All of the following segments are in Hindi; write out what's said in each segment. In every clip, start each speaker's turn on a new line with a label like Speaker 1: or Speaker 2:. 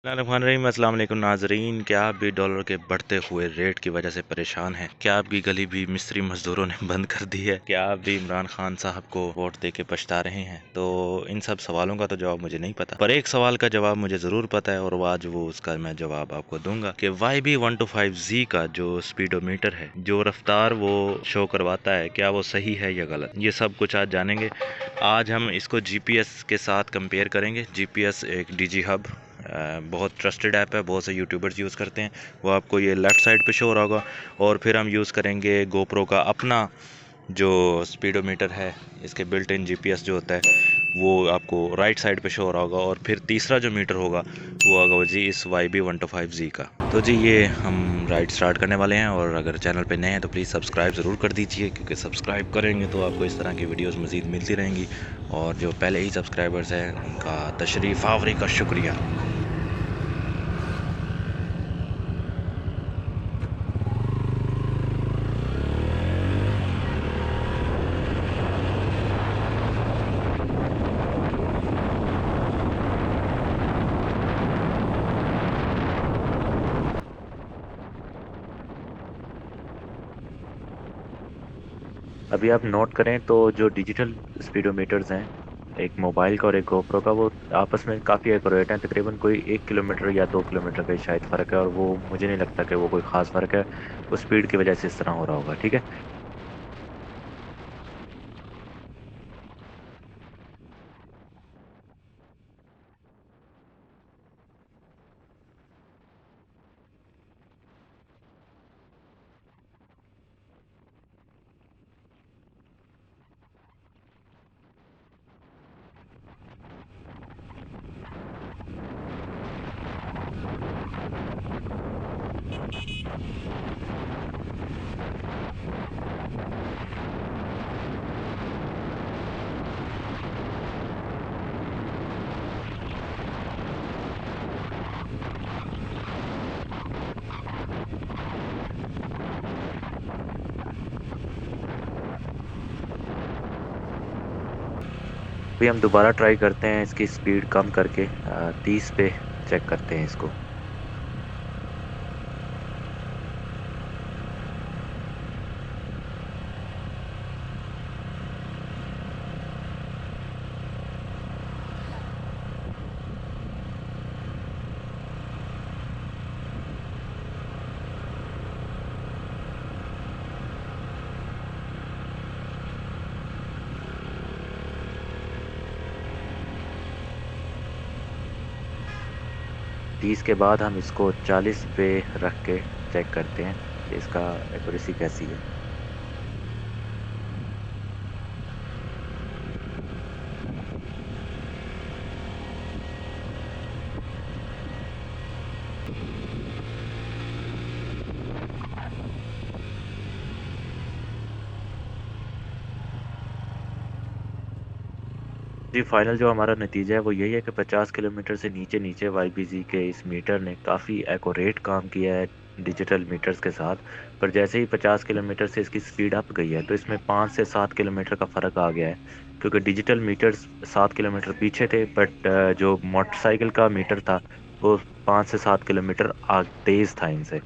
Speaker 1: रहीम अस्सलाम वालेकुम नाजरीन। क्या आप भी डॉलर के बढ़ते हुए रेट की वजह से परेशान हैं? क्या आपकी गली भी मिस्त्री मजदूरों ने बंद कर दी है? क्या आप भी इमरान खान साहब को वोट दे के पछता रहे हैं? तो इन सब सवालों का तो जवाब मुझे नहीं पता, पर एक सवाल का जवाब मुझे ज़रूर पता है और आज वो उसका मैं जवाब आपको दूंगा कि YB125Z का जो स्पीडोमीटर है, जो रफ्तार वो शो करवाता है, क्या वो सही है या गलत? ये सब कुछ आज जानेंगे। आज हम इसको GPS के साथ कंपेयर करेंगे। GPS एक DG हब बहुत ट्रस्टेड ऐप है, बहुत से यूट्यूबर्स यूज़ करते हैं। वो आपको ये लेफ़्ट साइड पे शो हो रहा होगा। और फिर हम यूज़ करेंगे गोप्रो का अपना जो स्पीडोमीटर है, इसके बिल्ट इन GPS जो होता है वो आपको राइट साइड पे शो हो रहा होगा। और फिर तीसरा जो मीटर होगा वो होगा जी इस YB125Z का। तो जी ये हम राइड स्टार्ट करने वाले हैं, और अगर चैनल पे नए हैं तो प्लीज़ सब्सक्राइब ज़रूर कर दीजिए, क्योंकि सब्सक्राइब करेंगे तो आपको इस तरह की वीडियोस मज़ीद मिलती रहेंगी। और जो पहले ही सब्सक्राइबर्स हैं उनका तशरीफ़ आवरी का शुक्रिया। अभी आप नोट करें तो जो डिजिटल स्पीडोमीटर्स हैं, एक मोबाइल का और एक गोप्रो का, वो आपस में काफ़ी एक्यूरेट हैं। तकरीबन कोई 1 किलोमीटर या 2 किलोमीटर का ही शायद फ़र्क है, और वो मुझे नहीं लगता कि वो कोई ख़ास फ़र्क है। वो स्पीड की वजह से इस तरह हो रहा होगा। ठीक है। अभी हम दोबारा ट्राई करते हैं, इसकी स्पीड कम करके 30 पे चेक करते हैं इसको। तीस के बाद हम इसको 40 पे रख के चेक करते हैं कि इसका एक्यूरेसी कैसी है। जी, फाइनल जो हमारा नतीजा है वो यही है कि 50 किलोमीटर से नीचे नीचे YBZ के इस मीटर ने काफ़ी एक्यूरेट काम किया है डिजिटल मीटर्स के साथ। पर जैसे ही 50 किलोमीटर से इसकी स्पीड अप गई है, तो इसमें 5 से 7 किलोमीटर का फ़र्क आ गया है, क्योंकि डिजिटल मीटर्स 7 किलोमीटर पीछे थे, बट जो मोटरसाइकिल का मीटर था वो 5 से 7 किलोमीटर तेज़ था इनसे।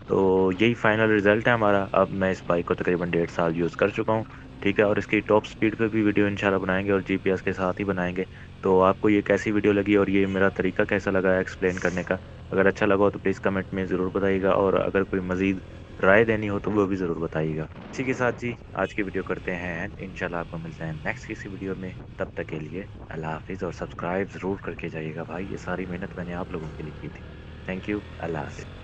Speaker 1: तो यही फाइनल रिजल्ट है हमारा। अब मैं इस बाइक को तकरीबन 1.5 साल यूज़ कर चुका हूँ। ठीक है, और इसकी टॉप स्पीड पे भी वीडियो इंशाल्लाह बनाएंगे और GPS के साथ ही बनाएंगे। तो आपको ये कैसी वीडियो लगी और ये मेरा तरीका कैसा लगा एक्सप्लेन करने का? अगर अच्छा लगा हो तो प्लीज़ कमेंट में ज़रूर बताइएगा, और अगर कोई मज़ीद राय देनी हो तो वो भी ज़रूर बताइएगा। इसी के साथ जी आज की वीडियो करते हैं एंड इंशाल्लाह आपको मिलते हैं नेक्स्ट किसी वीडियो में। तब तक के लिए अल्लाह हाफ़िज़, और सब्सक्राइब ज़रूर करके जाइएगा भाई, ये सारी मेहनत मैंने आप लोगों के लिए की थी। Thank you. अल्लाह हाफ़िज़।